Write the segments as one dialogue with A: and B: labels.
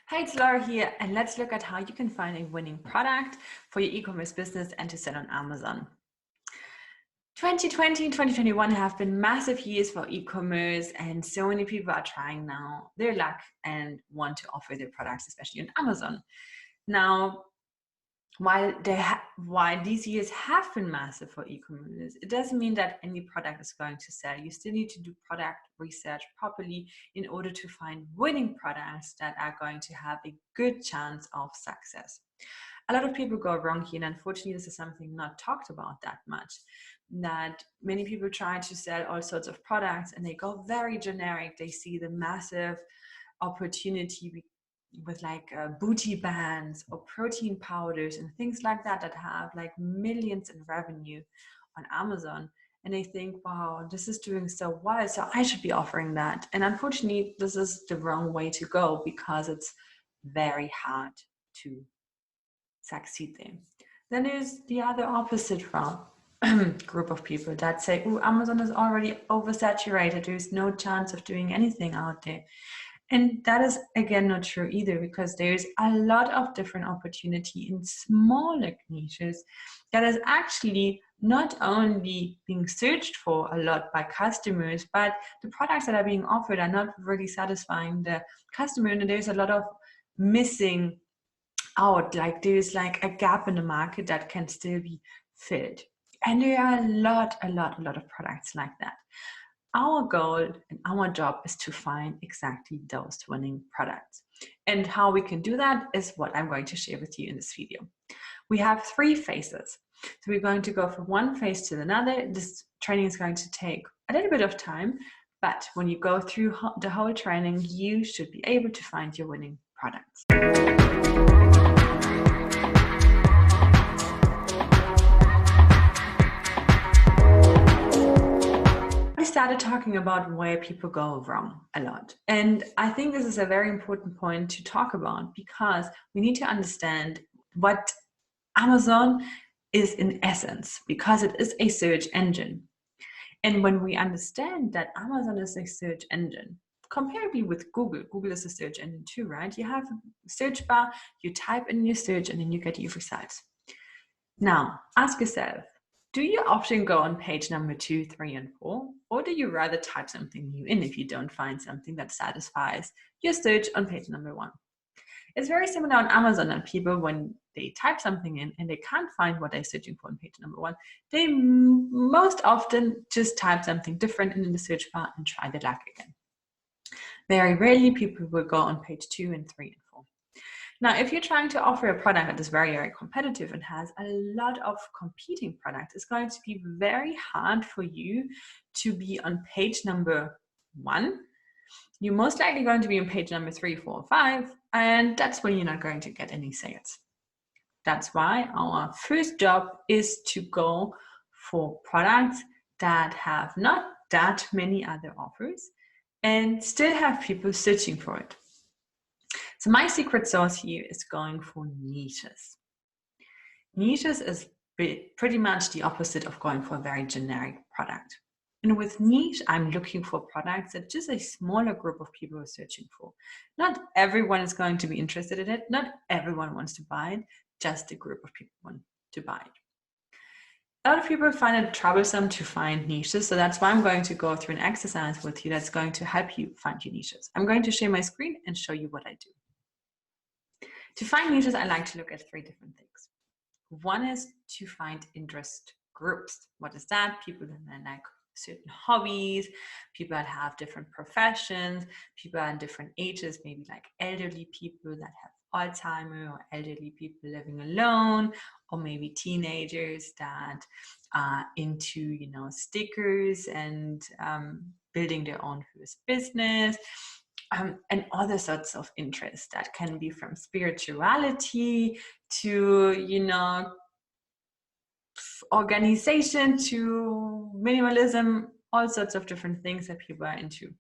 A: Hi, it's Laura here, and let's look at how you can find a winning product for your e-commerce business and to sell on Amazon. 2020 and 2021 have been massive years for e-commerce, and so many people are trying now their luck and want to offer their products, especially on Amazon. Now, while these years have been massive for e-commerce, it doesn't mean that any product is going to sell. You still need to do product research properly in order to find winning products that are going to have a good chance of success. A lot of people go wrong here, and unfortunately this is something not talked about that much, that many people try to sell all sorts of products and they go very generic. They see the massive opportunity with like booty bands or protein powders and things like that that have like millions in revenue on Amazon, and they think, wow, this is doing so well, so I should be offering that. And unfortunately this is the wrong way to go, because it's very hard to succeed there. Then there's the other opposite route group of people that say, oh, Amazon is already oversaturated, there's no chance of doing anything out there. And that is, again, not true either, because there's a lot of different opportunity in smaller niches that is actually not only being searched for a lot by customers, but the products that are being offered are not really satisfying the customer, and there's a lot of missing out. Like there's like a gap in the market that can still be filled. And there are a lot of products like that. Our goal and our job is to find exactly those winning products. And how we can do that is what I'm going to share with you in this video. We have 3 phases. So we're going to go from one phase to another. This training is going to take a little bit of time, but when you go through the whole training, you should be able to find your winning products. Started talking about where people go wrong a lot. And I think this is a very important point to talk about, because we need to understand what Amazon is in essence, because it is a search engine. And when we understand that Amazon is a search engine, comparably with Google, Google is a search engine too, right? You have a search bar, you type in your search, and then you get your results. Now, ask yourself, do you often go on page number 2, 3, and 4? Or do you rather type something new in if you don't find something that satisfies your search on page number 1? It's very similar on Amazon, and people, when they type something in and they can't find what they're searching for on page number 1, they most often just type something different in the search bar and try their luck again. Very rarely people will go on page 2 and 3 and 4. Now, if you're trying to offer a product that is very, very competitive and has a lot of competing products, it's going to be very hard for you to be on page number 1. You're most likely going to be on page number 3, 4, 5, and that's when you're not going to get any sales. That's why our first job is to go for products that have not that many other offers and still have people searching for it. So my secret sauce here is going for niches. Niches is pretty much the opposite of going for a very generic product. And with niche, I'm looking for products that just a smaller group of people are searching for. Not everyone is going to be interested in it. Not everyone wants to buy it. Just a group of people want to buy it. A lot of people find it troublesome to find niches, so that's why I'm going to go through an exercise with you that's going to help you find your niches. I'm going to share my screen and show you what I do. To find niches, I like to look at 3 different things. One is to find interest groups. What is that? People that like certain hobbies, people that have different professions, people in different ages, maybe like elderly people that have Alzheimer, or elderly people living alone, or maybe teenagers that are into, stickers and building their own first business. And other sorts of interests that can be from spirituality to, organization, to minimalism, all sorts of different things that people are into.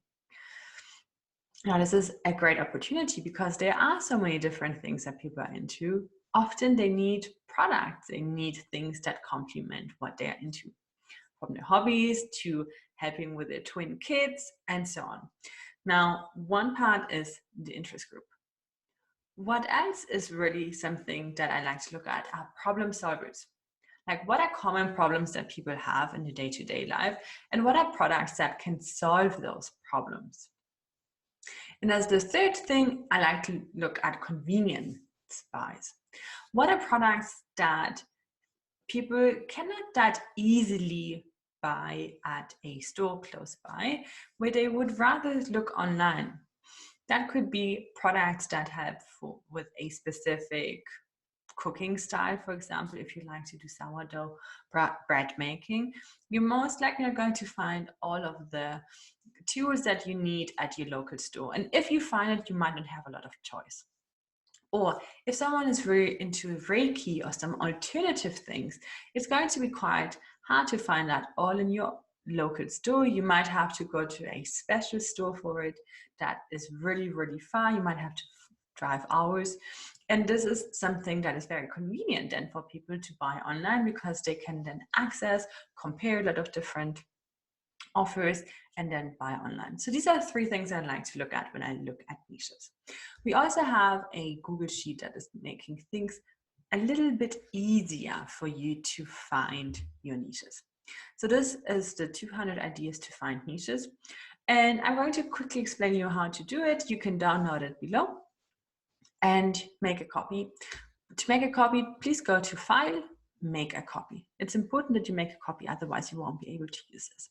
A: Now, this is a great opportunity because there are so many different things that people are into. Often they need products, they need things that complement what they're into, from their hobbies to helping with their twin kids and so on. Now, one part is the interest group. What else is really something that I like to look at are problem solvers. Like, what are common problems that people have in the day-to-day life, and what are products that can solve those problems? And as the third thing, I like to look at convenience buys. What are products that people cannot that easily buy at a store close by, where they would rather look online? That could be products that help with a specific cooking style. For example, if you like to do sourdough bread making, you're most likely are going to find all of the tools that you need at your local store. And if you find it, you might not have a lot of choice. Or if someone is really into Reiki or some alternative things, it's going to be quite hard to find that all in your local store. You might have to go to a special store for it that is really, really far. You might have to drive hours. And this is something that is very convenient then for people to buy online, because they can then access, compare a lot of different offers, and then buy online. So these are three things I like to look at when I look at niches. We also have a Google Sheet that is making things a little bit easier for you to find your niches. So this is the 200 ideas to find niches. And I'm going to quickly explain you how to do it. You can download it below and make a copy. To make a copy, please go to File, Make a Copy. It's important that you make a copy, otherwise you won't be able to use this.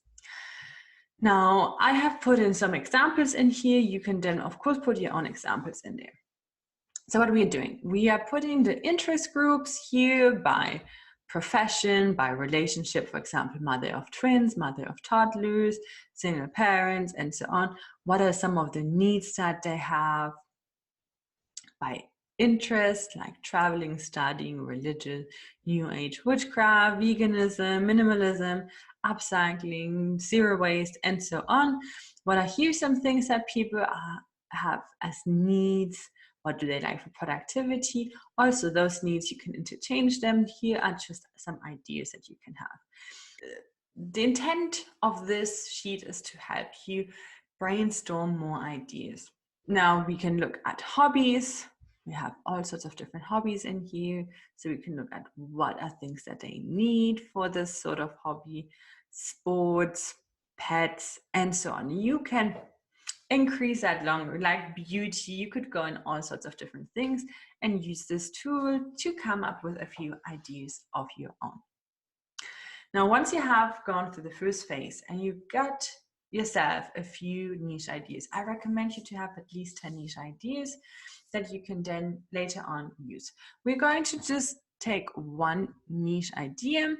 A: Now, I have put in some examples in here. You can then, of course, put your own examples in there. So what we are doing, we are putting the interest groups here by profession, by relationship, for example, mother of twins, mother of toddlers, single parents, and so on. What are some of the needs that they have? By interest, like traveling, studying, religion, new age, witchcraft, veganism, minimalism, upcycling, zero waste, and so on. What are here some things that people have as needs? What do they like for productivity? Also, those needs, you can interchange them. Here are just some ideas that you can have. The intent of this sheet is to help you brainstorm more ideas. Now we can look at hobbies. We have all sorts of different hobbies in here. So we can look at what are things that they need for this sort of hobby, sports, pets, and so on. You can increase that longer, like beauty. You could go in all sorts of different things and use this tool to come up with a few ideas of your own. Now, once you have gone through the first phase and you got yourself a few niche ideas, I recommend you to have at least 10 niche ideas that you can then later on use. We're going to just take one niche idea.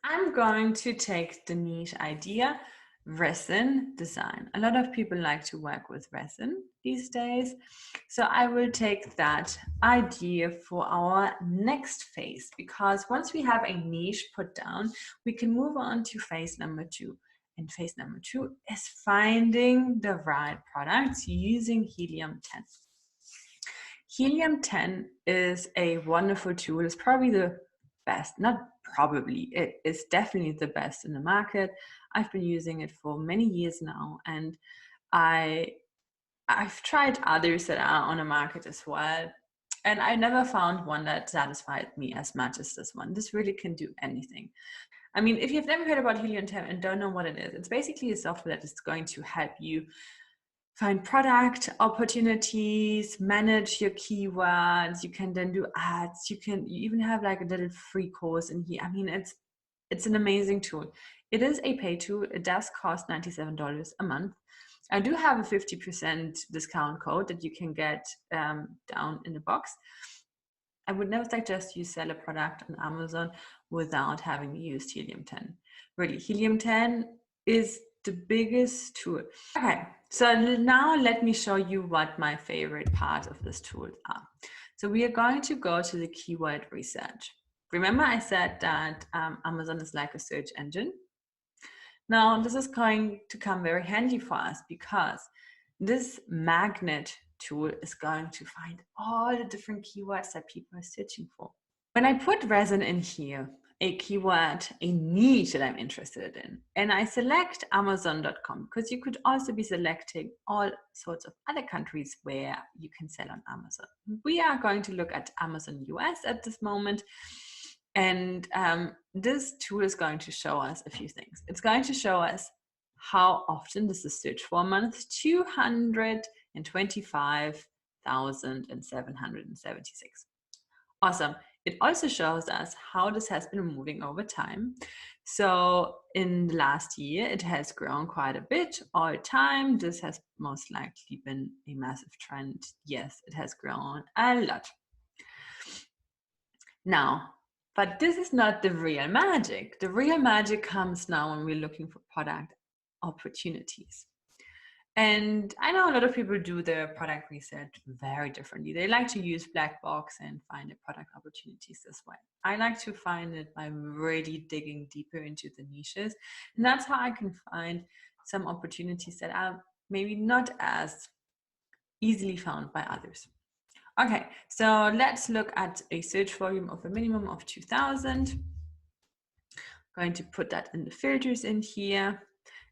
A: I'm going to take the niche idea, resin design. A lot of people like to work with resin these days. So I will take that idea for our next phase, because once we have a niche put down, we can move on to phase number 2. And phase number 2 is finding the right products using Helium 10. Helium 10 is a wonderful tool. It's probably the best, not probably, it is definitely the best in the market. I've been using it for many years now, and I've tried others that are on the market as well, and I never found one that satisfied me as much as this one. This really can do anything. I mean, if you've never heard about Helium 10 and don't know what it is, it's basically a software that is going to help you find product opportunities, manage your keywords. You can then do ads. You even have like a little free course in here. I mean, it's an amazing tool. It is a pay tool. It does cost $97 a month. I do have a 50% discount code that you can get down in the box. I would never suggest you sell a product on Amazon without having used Helium 10. Really, Helium 10 is the biggest tool. Okay, so now let me show you what my favorite part of this tool are. So we are going to go to the keyword research. Remember I said that Amazon is like a search engine? Now this is going to come very handy for us, because this magnet tool is going to find all the different keywords that people are searching for. When I put resin in here, a keyword, a niche that I'm interested in, and I select Amazon.com, because you could also be selecting all sorts of other countries where you can sell on Amazon. We are going to look at Amazon US at this moment. And this tool is going to show us a few things. It's going to show us how often this is searched for a month: 225,776. Awesome. It also shows us how this has been moving over time. So in the last year, it has grown quite a bit all time. This has most likely been a massive trend. Yes, it has grown a lot. Now, but this is not the real magic. The real magic comes now when we're looking for product opportunities. And I know a lot of people do their product research very differently. They like to use black box and find the product opportunities this way. I like to find it by really digging deeper into the niches. And that's how I can find some opportunities that are maybe not as easily found by others. Okay, so let's look at a search volume of a minimum of 2,000. Going to put that in the filters in here.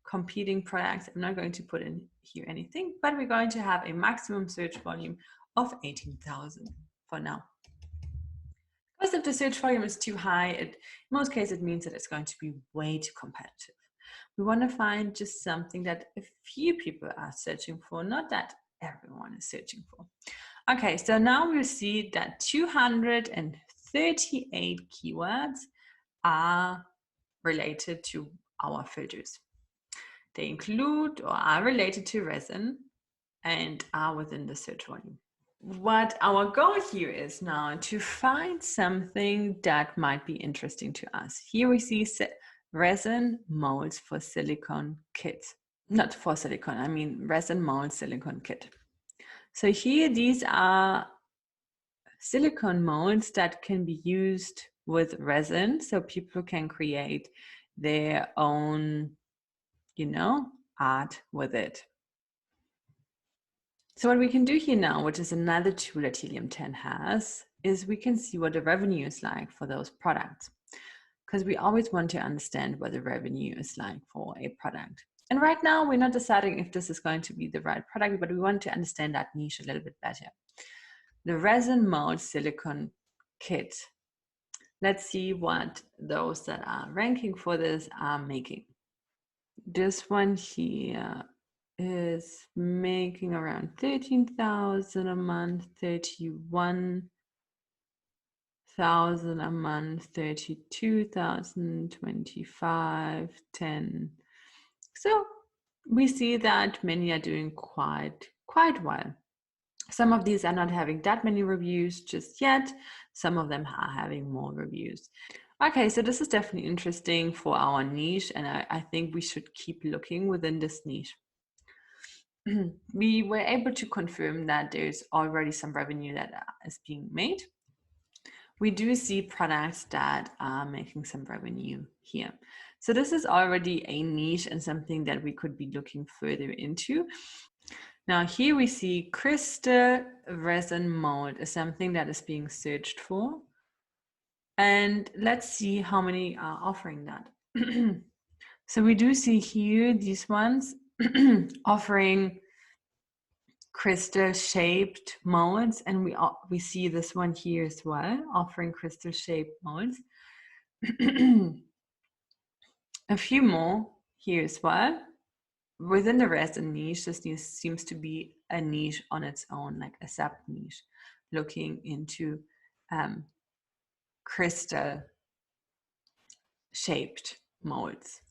A: Competing products, I'm not going to put in here anything, but we're going to have a maximum search volume of 18,000 for now. Because if the search volume is too high, in most cases it means that it's going to be way too competitive. We want to find just something that a few people are searching for, not that everyone is searching for. Okay, so now we'll see that 238 keywords are related to our filters. They include or are related to resin and are within the search volume. What our goal here is now to find something that might be interesting to us. Here we see resin molds for silicone kit. Not for silicone, I mean resin mold silicone kit. So here these are silicone molds that can be used with resin, so people can create their own, art with it. So what we can do here now, which is another tool that Helium 10 has, is we can see what the revenue is like for those products. Because we always want to understand what the revenue is like for a product. And right now we're not deciding if this is going to be the right product, but we want to understand that niche a little bit better. The resin mold silicone kit. Let's see what those that are ranking for this are making. This one here is making around 13,000 a month, 31,000 a month, 32,000, 25, 10. So we see that many are doing quite well. Some of these are not having that many reviews just yet. Some of them are having more reviews. Okay, so this is definitely interesting for our niche, and I think we should keep looking within this niche. We were able to confirm that there's already some revenue that is being made. We do see products that are making some revenue here. So this is already a niche and something that we could be looking further into. Now here we see crystal resin mold is something that is being searched for. And let's see how many are offering that. So we do see here these ones offering crystal shaped molds, and we see this one here as well offering crystal shaped molds. A few more here as well. Within the resin niche, this seems to be a niche on its own, like a sub niche, looking into crystal shaped molds.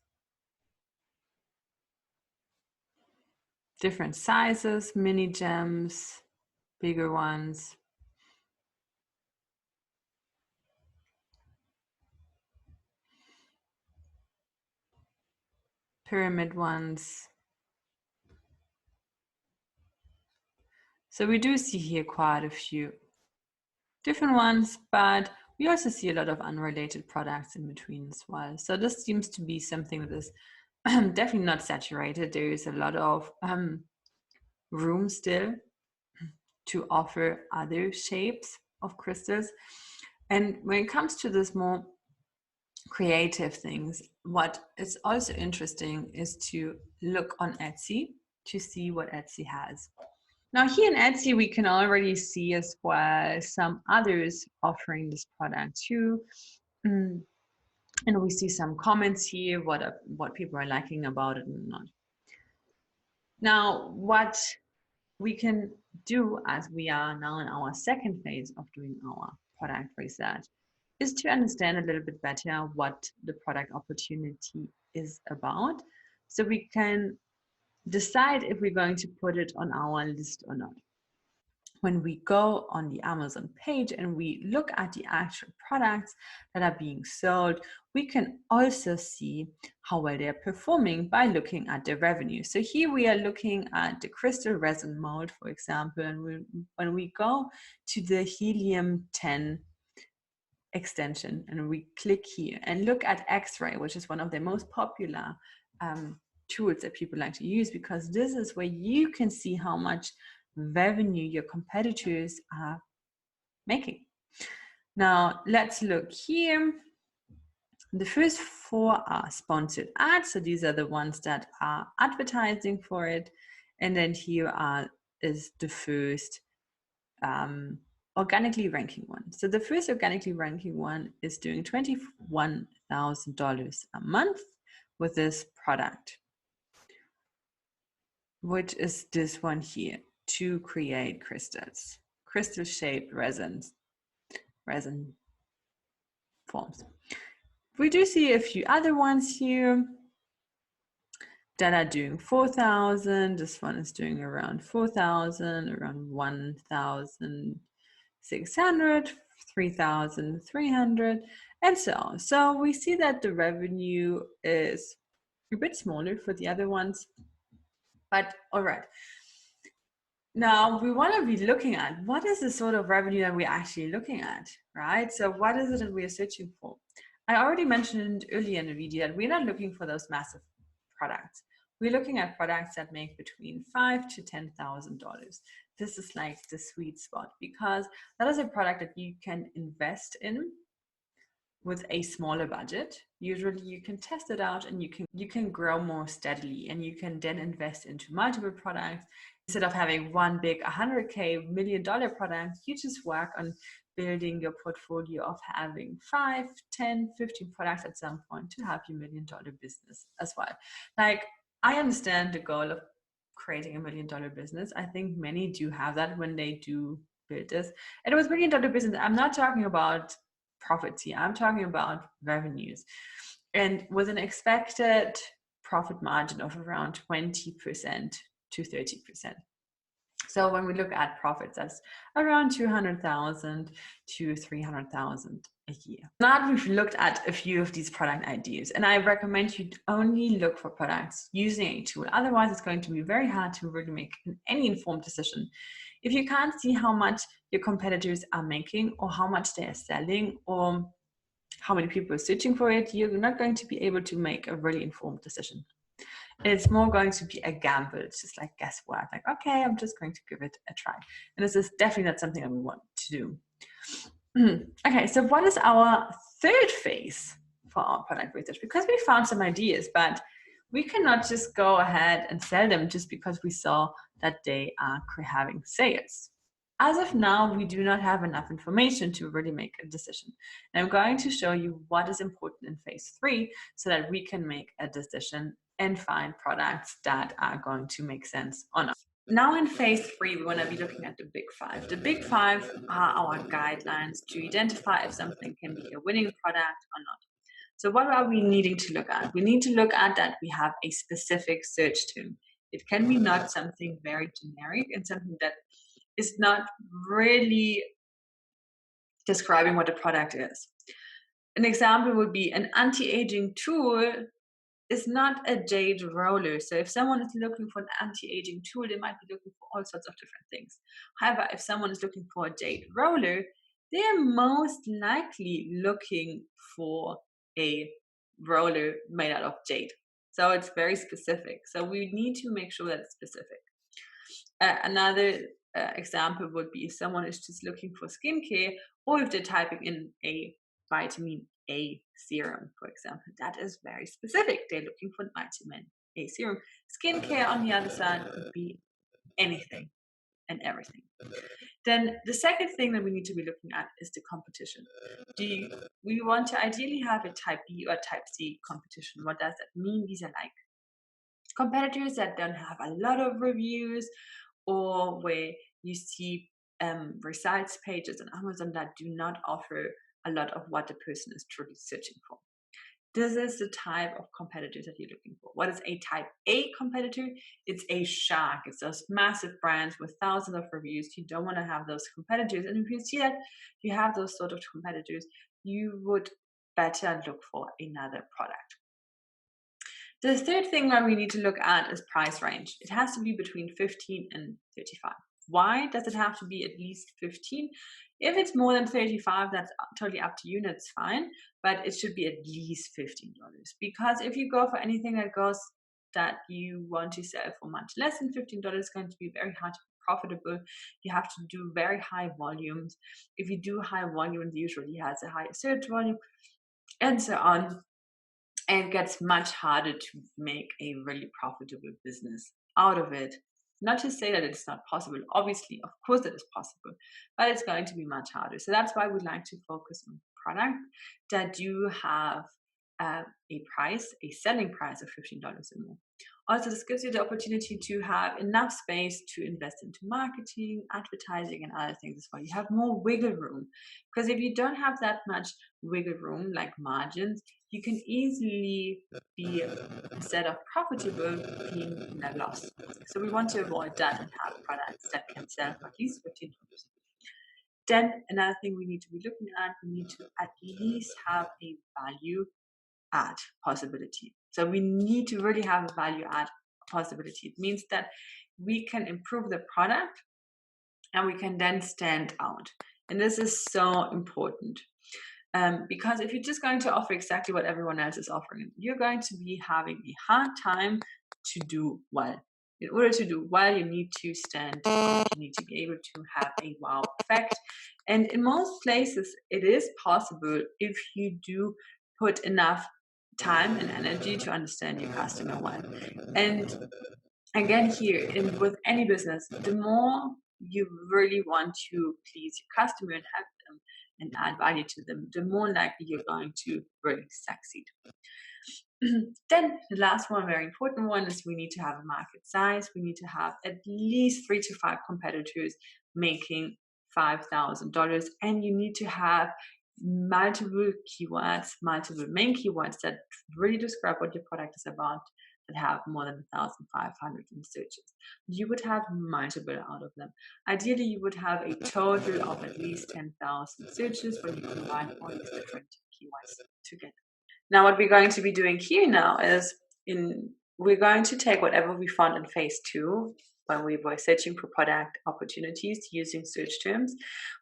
A: Different sizes, mini gems, bigger ones. Pyramid ones. So we do see here quite a few different ones, but we also see a lot of unrelated products in between as well. So this seems to be something that is definitely not saturated. There is a lot of room still to offer other shapes of crystals. And when it comes to this more creative things, what is also interesting is to look on Etsy to see what Etsy has. Now here in Etsy, we can already see as well some others offering this product too. And we see some comments here, what people are liking about it and not. Now, what we can do, as we are now in our second phase of doing our product research, is to understand a little bit better what the product opportunity is about, so we can decide if we're going to put it on our list or not. When we go on the Amazon page and we look at the actual products that are being sold, we can also see how well they're performing by looking at their revenue. So here we are looking at the crystal resin mold, for example, and when we go to the Helium 10 extension and we click here and look at X-ray, which is one of the most popular tools that people like to use, because this is where you can see how much revenue your competitors are making. Now let's look here. The first 4 are sponsored ads, so these are the ones that are advertising for it, and then here is the first organically ranking one. So the first organically ranking one is doing $21,000 a month with this product, which is this one here, to create crystals, crystal shaped resin forms. We do see a few other ones here that are doing 4,000. This one is doing around 4,000, around 1,600, 3,300, and so on. So we see that the revenue is a bit smaller for the other ones, but all right. Now we want to be looking at what is the sort of revenue that we're actually looking at, right? So what is it that we are searching for? I already mentioned earlier in the video that we're not looking for those massive products. We're looking at products that make between $5,000 to $10,000. This is like the sweet spot, because that is a product that you can invest in with a smaller budget. Usually you can test it out and you can grow more steadily, and you can then invest into multiple products. Instead of having one big $100K $1 million product, you just work on building your portfolio of having 5, 10, 15 products at some point to have your $1 million business as well. Like, I understand the goal of creating a $1 million business. I think many do have that when they do build this. And with $1 million business, I'm not talking about profits here, I'm talking about revenues. And with an expected profit margin of around 20% to 30%. So when we look at profits, that's around 200,000 to 300,000 a year. Now we've looked at a few of these product ideas, and I recommend you only look for products using a tool. Otherwise, it's going to be very hard to really make any informed decision. If you can't see how much your competitors are making, or how much they are selling, or how many people are searching for it, you're not going to be able to make a really informed decision. It's more going to be a gamble. It's just like guesswork. Like, okay, I'm just going to give it a try. And this is definitely not something that we want to do. Okay, so what is our third phase for our product research? Because we found some ideas, but we cannot just go ahead and sell them just because we saw that they are having sales. As of now, we do not have enough information to really make a decision. And I'm going to show you what is important in phase 3 so that we can make a decision and find products that are going to make sense or not. Now in phase 3, we want to be looking at the big 5. The big 5 are our guidelines to identify if something can be a winning product or not. So what are we needing to look at? We need to look at that we have a specific search term. It can be not something very generic and something that is not really describing what the product is. An example would be an anti-aging tool is not a jade roller. So if someone is looking for an anti-aging tool, they might be looking for all sorts of different things. However, if someone is looking for a jade roller, they're most likely looking for a roller made out of jade. So it's very specific. So we need to make sure that it's specific. Another example would be if someone is just looking for skincare, or if they're typing in a vitamin A serum, for example. That is very specific. They're looking for vitamin A serum. Skincare on the other side could be anything and everything. Then the second thing that we need to be looking at is the competition. We want to ideally have a type B or type C competition. What does that mean? These are like competitors that don't have a lot of reviews, or where you see results pages on Amazon that do not offer a lot of what the person is truly searching for. This is the type of competitors that you're looking for. What is a type A competitor? It's a shark. It's those massive brands with thousands of reviews. You don't want to have those competitors. And if you see that you have those sort of competitors, you would better look for another product. The third thing that we need to look at is price range. It has to be between 15 and 35. Why does it have to be at least 15? If it's more than 35, that's totally up to you, that's fine. But it should be at least $15. Because if you go for anything that you want to sell for much less than $15, it's going to be very hard to be profitable. You have to do very high volumes. If you do high volumes, usually has a higher search volume, and so on. And it gets much harder to make a really profitable business out of it. Not to say that it's not possible. Obviously, of course it is possible, but it's going to be much harder. So that's why we like to focus on products that do have a selling price of $15 or more. Also, this gives you the opportunity to have enough space to invest into marketing, advertising, and other things as well. You have more wiggle room, because if you don't have that much wiggle room, like margins, you can easily be, instead of profitable, being in a loss. So we want to avoid that and have products that can sell for at least $15. Then another thing we need to be looking at, we need to at least have a value add possibility. So we need to really have a value add possibility. It means that we can improve the product and we can then stand out. And this is so important. Because if you're just going to offer exactly what everyone else is offering, you're going to be having a hard time to do well. In order to do well, you need to stand out. You need to be able to have a wow effect. And in most places, it is possible if you do put enough time and energy to understand your customer well. And again, with any business, the more you really want to please your customer and help them and add value to them, the more likely you're going to really succeed. Then the last one, very important one, is we need to have a market size. We need to have at least 3 to 5 competitors making $5,000, and you need to have multiple keywords, multiple main keywords that really describe what your product is about, that have more than 1,500 searches. You would have multiple out of them. Ideally, you would have a total of at least 10,000 searches when you combine all these different keywords together. Now, what we're going to be doing here now is we're going to take whatever we found in phase 2 when we were searching for product opportunities using search terms.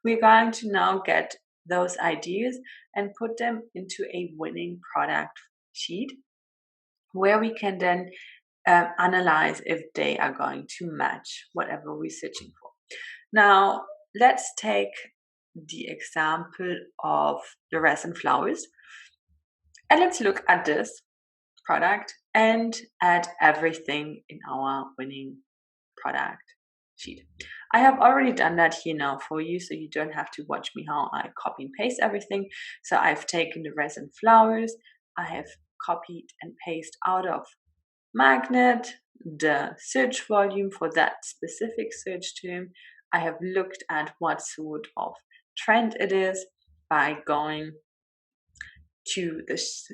A: We're going to now get those ideas and put them into a winning product sheet where we can then analyze if they are going to match whatever we're searching for. Now, let's take the example of the resin flowers. And let's look at this product and add everything in our winning product sheet. I have already done that here now for you, so you don't have to watch me how I copy and paste everything. So I've taken the resin flowers, I have copied and pasted out of Magnet the search volume for that specific search term. I have looked at what sort of trend it is by going to this,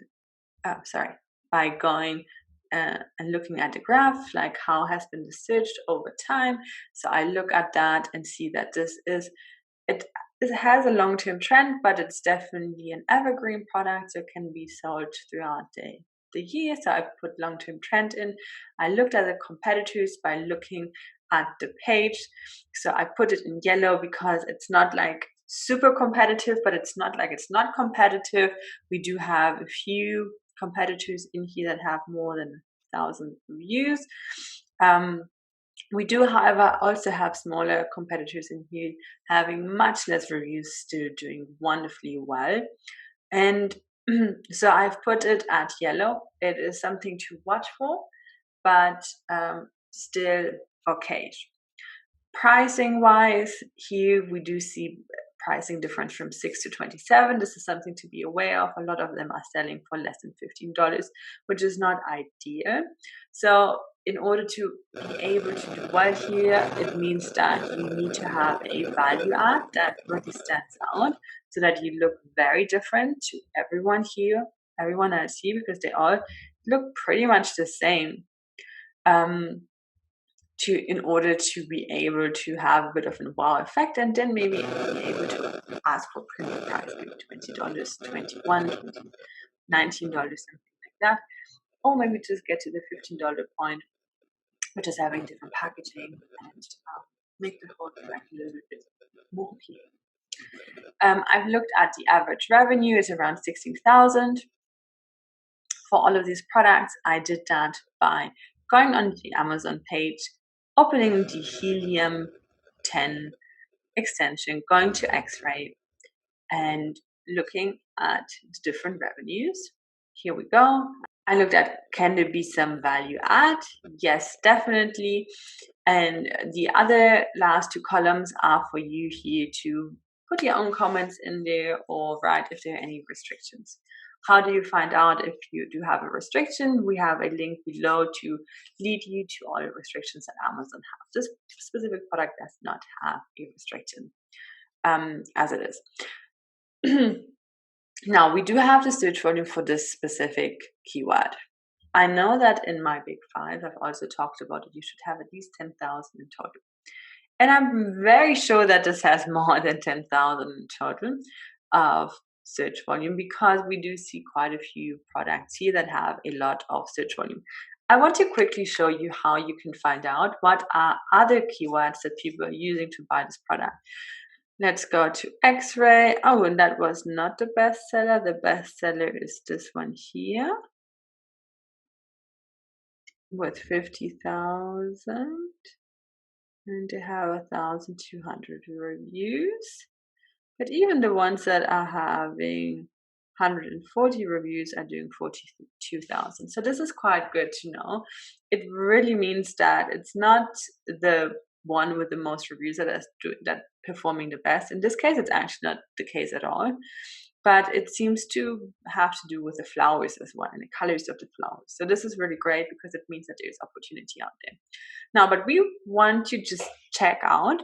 A: and looking at the graph, like how has been searched over time. So I look at that and see that it has a long-term trend, but it's definitely an evergreen product, so it can be sold throughout the year. So I put long-term trend in. I looked at the competitors by looking at the page. So I put it in yellow because it's not like super competitive, but it's not like it's not competitive. We do have a few competitors in here that have more than 1,000 reviews. We do, however, also have smaller competitors in here having much less reviews, still doing wonderfully well. And So I've put it at yellow. It is something to watch for, but still okay. Pricing wise, here we do see pricing difference from 6 to 27. This is something to be aware of. A lot of them are selling for less than $15, which is not ideal. So in order to be able to do well here, it means that you need to have a value add that really stands out so that you look very different to everyone here, everyone else here, because they all look pretty much the same. In order to be able to have a bit of a wow effect, and then maybe be able to ask for premium price, maybe $20, $21, $19, something like that, or maybe just get to the $15 point, which is having different packaging and make the whole product a little bit more appealing. I've looked at the average revenue is around 16,000 for all of these products. I did that by going on the Amazon page, opening the Helium 10 extension, going to X-ray, and looking at different revenues. Here we go. I looked at, can there be some value add? Yes, definitely. And the other last two columns are for you here to put your own comments in there or write if there are any restrictions. How do you find out if you do have a restriction? We have a link below to lead you to all the restrictions that Amazon have. This specific product does not have a restriction, as it is. Now, we do have the search volume for this specific keyword. I know that in my big five, I've also talked about it. You should have at least 10,000 in total. And I'm very sure that this has more than 10,000 in total of search volume, because we do see quite a few products here that have a lot of search volume. I want to quickly show you how you can find out what are other keywords that people are using to buy this product. Let's go to X-ray. Oh, and that was not the bestseller. The bestseller is this one here with 50,000. And they have 1,200 reviews. But even the ones that are having 140 reviews are doing 42,000. So this is quite good to know. It really means that it's not the one with the most reviews that performing the best. In this case, it's actually not the case at all. But it seems to have to do with the flowers as well and the colors of the flowers. So this is really great because it means that there's opportunity out there. Now, but we want to just check out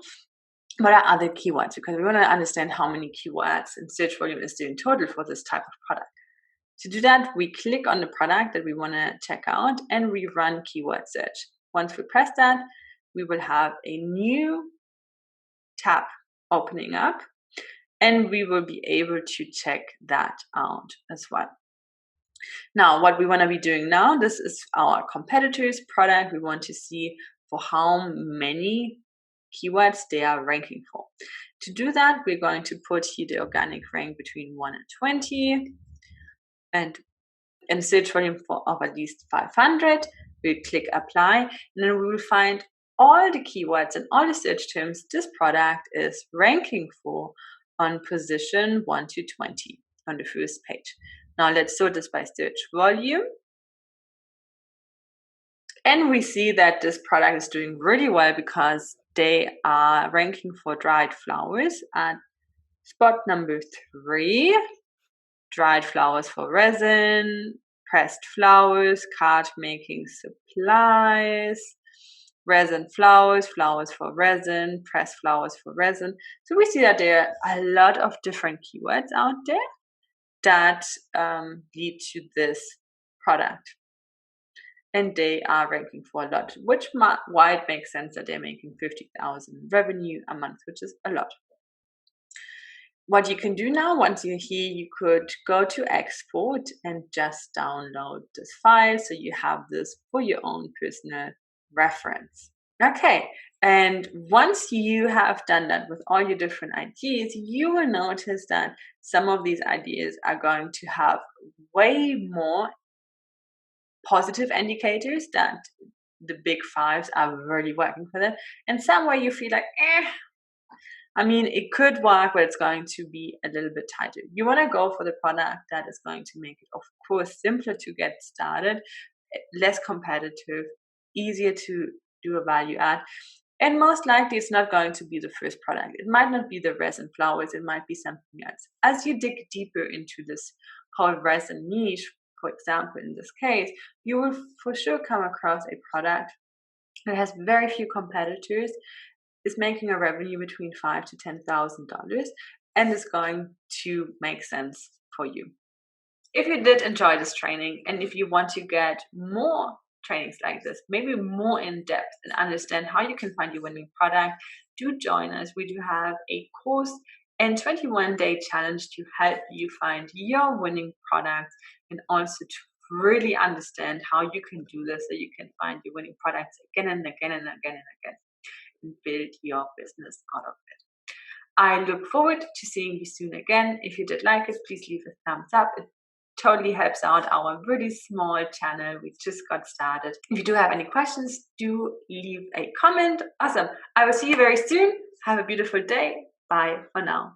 A: what are other keywords, because we want to understand how many keywords and search volume is there in total for this type of product. To do that, we click on the product that we want to check out and we run keyword search. Once we press that, we will have a new tab opening up and we will be able to check that out as well. Now, what we want to be doing now, this is our competitor's product. We want to see for how many keywords they are ranking for. To do that, we're going to put here the organic rank between 1 and 20 and search volume of at least 500. We'll click apply and then we will find all the keywords and all the search terms this product is ranking for on position 1 to 20 on the first page. Now let's sort this by search volume. And we see that this product is doing really well because they are ranking for dried flowers at spot number 3. Dried flowers for resin, pressed flowers, card making supplies, resin flowers, flowers for resin, pressed flowers for resin. So we see that there are a lot of different keywords out there that lead to this product. And they are ranking for a lot, why it makes sense that they're making 50,000 revenue a month, which is a lot. What you can do now, once you're here, you could go to export and just download this file so you have this for your own personal reference. Okay, and once you have done that with all your different ideas, you will notice that some of these ideas are going to have way more positive indicators that the big fives are really working for them, and somewhere you feel like I mean, it could work, but it's going to be a little bit tighter. You want to go for the product that is going to make it, of course, simpler to get started, less competitive, easier to do a value add. And most likely, it's not going to be the first product. It might not be the resin flowers, it might be something else. As you dig deeper into this whole resin niche, for example, in this case, you will for sure come across a product that has very few competitors, is making a revenue between $5,000 to $10,000, and is going to make sense for you. If you did enjoy this training, and if you want to get more trainings like this, maybe more in depth, and understand how you can find your winning product, do join us. We do have a course and 21-day challenge to help you find your winning product, and also to really understand how you can do this so you can find your winning products again and again and again and again, and build your business out of it. I look forward to seeing you soon again. If you did like it, please leave a thumbs up. It totally helps out our really small channel. We just got started. If you do have any questions, do leave a comment. Awesome. I will see you very soon. Have a beautiful day. Bye for now.